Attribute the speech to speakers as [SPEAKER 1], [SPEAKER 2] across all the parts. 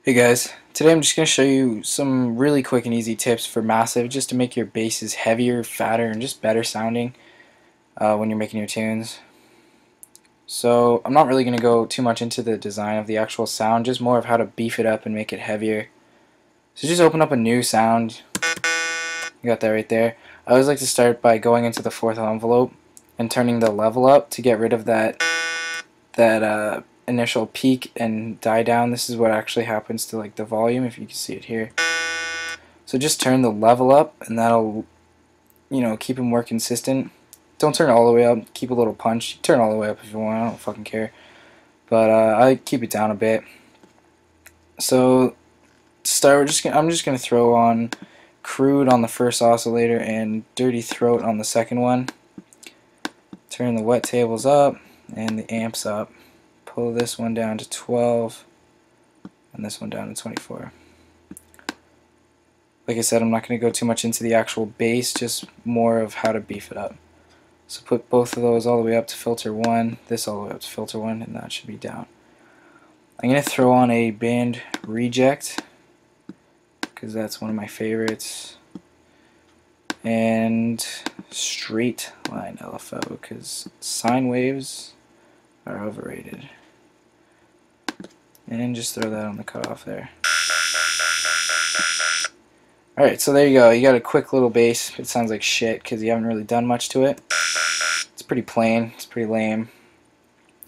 [SPEAKER 1] Hey guys, today I'm just going to show you some really quick and easy tips for massive just to make your basses heavier, fatter, and just better sounding when you're making your tunes. So I'm not really going to go too much into the design of the actual sound, just more of how to beef it up and make it heavier. So just open up a new sound. You got that right there. I always like to start by going into the fourth envelope and turning the level up to get rid of that initial peak and die down. This is what actually happens to like the volume, if you can see it here. So just turn the level up and that'll, keep it more consistent. Don't turn it all the way up, keep a little punch. Turn it all the way up if you want, I don't fucking care. But I keep it down a bit. So I'm just gonna throw on Crude on the first oscillator and Dirty Throat on the second one. Turn the wet tables up and the amps up. Pull this one down to 12 and this one down to 24. Like I said, I'm not going to go too much into the actual bass, just more of how to beef it up. So put both of those all the way up to filter 1, this all the way up to filter 1, and that should be down. I'm going to throw on a band reject, because that's one of my favorites, and straight line LFO, because sine waves are overrated. And just throw that on the cutoff there. Alright, so there you go. You got a quick little bass. It sounds like shit because you haven't really done much to it. It's pretty plain. It's pretty lame.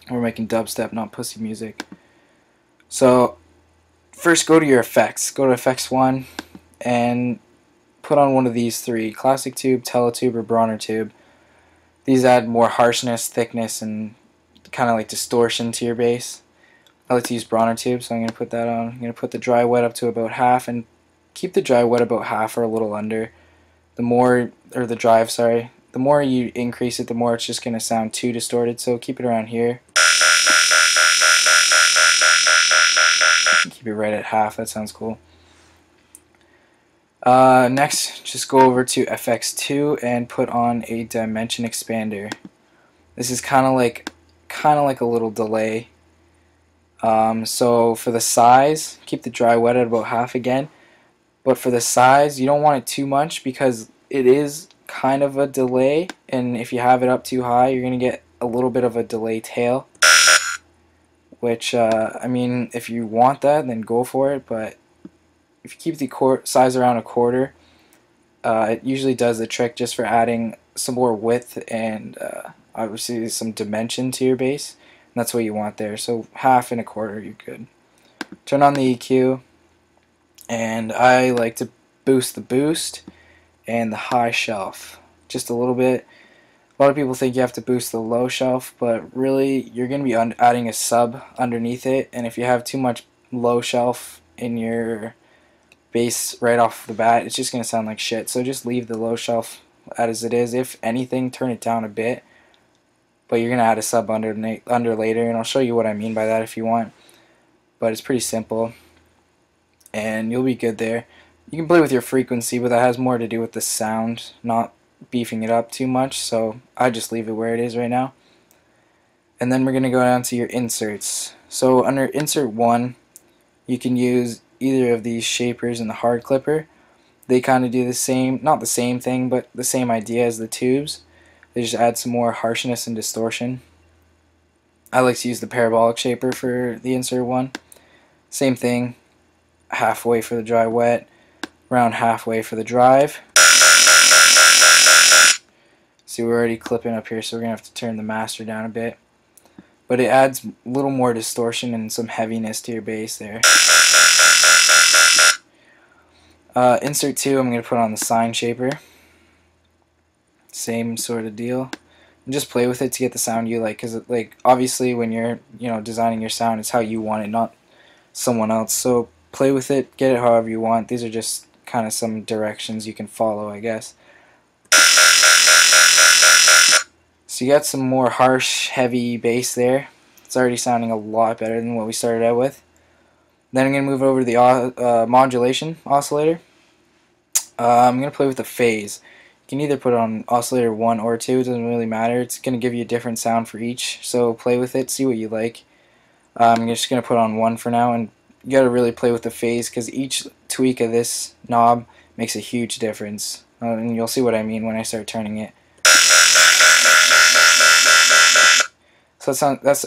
[SPEAKER 1] We're making dubstep, not pussy music. So first go to your effects. Go to effects 1 and put on one of these three. Classic tube, teletube, or Bronner tube. These add more harshness, thickness, and kind of like distortion to your bass. I like to use Bronner tube, so I'm going to put that on. I'm going to put the dry wet up to about half and keep the dry wet about half or a little under. The more, or the drive, sorry, the more you increase it, the more it's just going to sound too distorted, so keep it around here. Keep it right at half, that sounds cool. Next, just go over to FX2 and put on a dimension expander. This is kind of like a little delay. So for the size, keep the dry wet at about half again. But for the size, you don't want it too much because it is kind of a delay, and if you have it up too high, you're going to get a little bit of a delay tail. Which, I mean, if you want that, then go for it, but if you keep the size around a quarter, it usually does the trick just for adding some more width and obviously some dimension to your bass. And that's what you want there. So half and a quarter, you're good. Turn on the EQ, and I like to boost the boost and the high shelf just a little bit. A lot of people think you have to boost the low shelf, but really you're going to be adding a sub underneath it, and if you have too much low shelf in your bass right off the bat, it's just going to sound like shit. So just leave the low shelf as it is. If anything, turn it down a bit, but you're going to add a sub under later, and I'll show you what I mean by that if you want. But it's pretty simple, and you'll be good there. You can play with your frequency, but that has more to do with the sound, not beefing it up too much, so I just leave it where it is right now. And then we're going to go down to your inserts. So under insert 1, you can use either of these shapers and the hard clipper. They kind of do the same, not the same thing, but the same idea as the tubes. They just add some more harshness and distortion. I like to use the parabolic shaper for the insert 1. Same thing, halfway for the dry wet, around halfway for the drive. See, we're already clipping up here, so we're going to have to turn the master down a bit. But it adds a little more distortion and some heaviness to your bass there. Insert 2, I'm going to put on the sine shaper. Same sort of deal. And just play with it to get the sound you like, because like obviously when you're designing your sound, it's how you want it, not someone else. So play with it, get it however you want. These are just kind of some directions you can follow, I guess. So you got some more harsh, heavy bass there. It's already sounding a lot better than what we started out with. Then I'm going to move over to the modulation oscillator. I'm going to play with the phase. You can either put it on oscillator 1 or 2, it doesn't really matter. It's going to give you a different sound for each, so play with it, see what you like. I'm just going to put on 1 for now, and you gotta really play with the phase, because each tweak of this knob makes a huge difference. And you'll see what I mean when I start turning it. So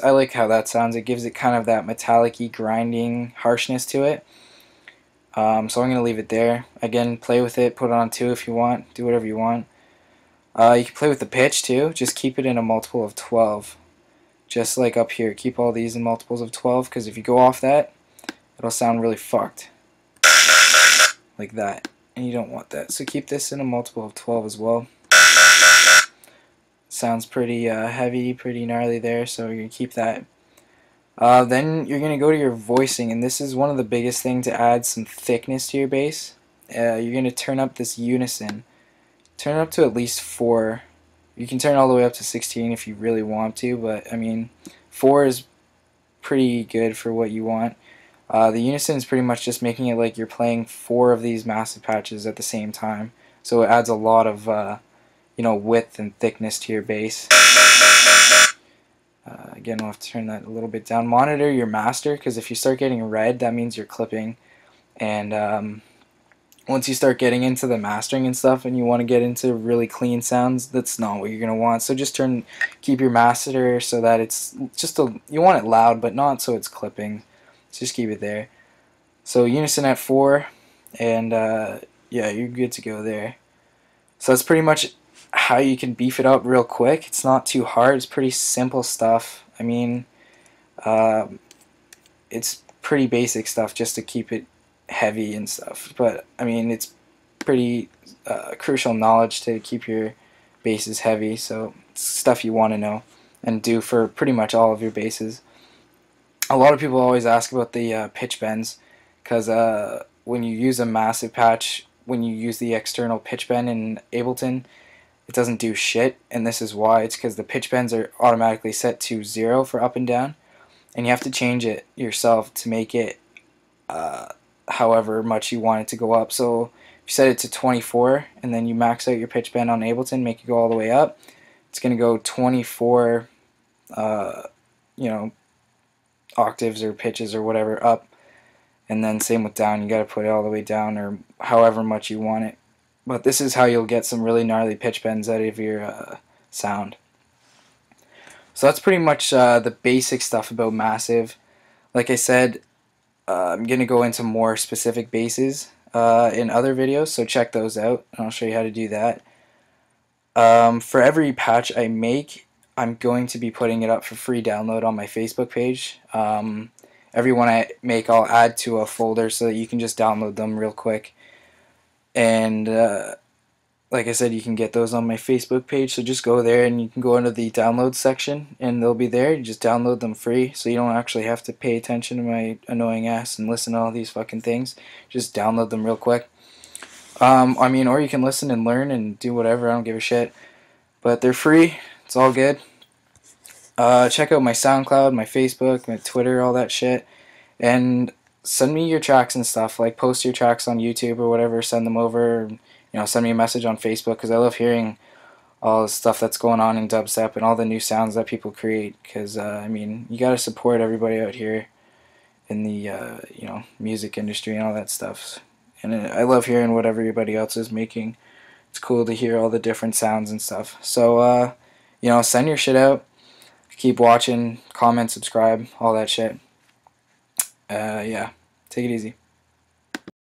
[SPEAKER 1] I like how that sounds. It gives it kind of that metallic-y, grinding harshness to it. So I'm going to leave it there. Again, play with it, put it on 2 if you want, do whatever you want. You can play with the pitch too, just keep it in a multiple of 12. Just like up here, keep all these in multiples of 12, because if you go off that, it'll sound really fucked. Like that. And you don't want that. So keep this in a multiple of 12 as well. Sounds pretty heavy, pretty gnarly there, so you're going to keep that. Then you're going to go to your voicing, and this is one of the biggest things to add some thickness to your bass. You're going to turn up this unison. Turn it up to at least 4. You can turn it all the way up to 16 if you really want to, but I mean 4 is pretty good for what you want. The unison is pretty much just making it like you're playing 4 of these massive patches at the same time, so it adds a lot of width and thickness to your bass. Again, we'll have to turn that a little bit down. Monitor your master, because if you start getting red, that means you're clipping. And once you start getting into the mastering and stuff, and you want to get into really clean sounds, that's not what you're gonna want. So just keep your master so that it's just you want it loud, but not so it's clipping. So just keep it there. So unison at 4, and yeah, you're good to go there. So that's pretty much how you can beef it up real quick. It's not too hard. It's pretty simple stuff. I mean, it's pretty basic stuff just to keep it heavy and stuff. But I mean, it's pretty crucial knowledge to keep your basses heavy. So it's stuff you want to know and do for pretty much all of your basses. A lot of people always ask about the pitch bends, because when you use a massive patch, when you use the external pitch bend in Ableton, it doesn't do shit, and this is why. It's because the pitch bends are automatically set to 0 for up and down, and you have to change it yourself to make it however much you want it to go up. So if you set it to 24 and then you max out your pitch bend on Ableton, make it go all the way up, it's going to go 24 octaves or pitches or whatever up, and then same with down. You got to put it all the way down, or however much you want it. But this is how you'll get some really gnarly pitch bends out of your sound. So that's pretty much the basic stuff about Massive. Like I said, I'm going to go into more specific basses in other videos, so check those out, and I'll show you how to do that. For every patch I make, I'm going to be putting it up for free download on my Facebook page. Every one I make, I'll add to a folder so that you can just download them real quick. And like I said, you can get those on my Facebook page, so just go there and you can go into the download section and they'll be there. You just download them free, so you don't actually have to pay attention to my annoying ass and listen to all these fucking things. Just download them real quick. I mean, or you can listen and learn and do whatever, I don't give a shit. But they're free, it's all good. Check out my SoundCloud, my Facebook, my Twitter, all that shit. And send me your tracks and stuff, like post your tracks on YouTube or whatever, send them over, send me a message on Facebook, because I love hearing all the stuff that's going on in dubstep and all the new sounds that people create, because I mean, you gotta support everybody out here in the music industry and all that stuff. And I love hearing what everybody else is making. It's cool to hear all the different sounds and stuff. So send your shit out, keep watching, comment, subscribe, all that shit. Yeah, take it easy.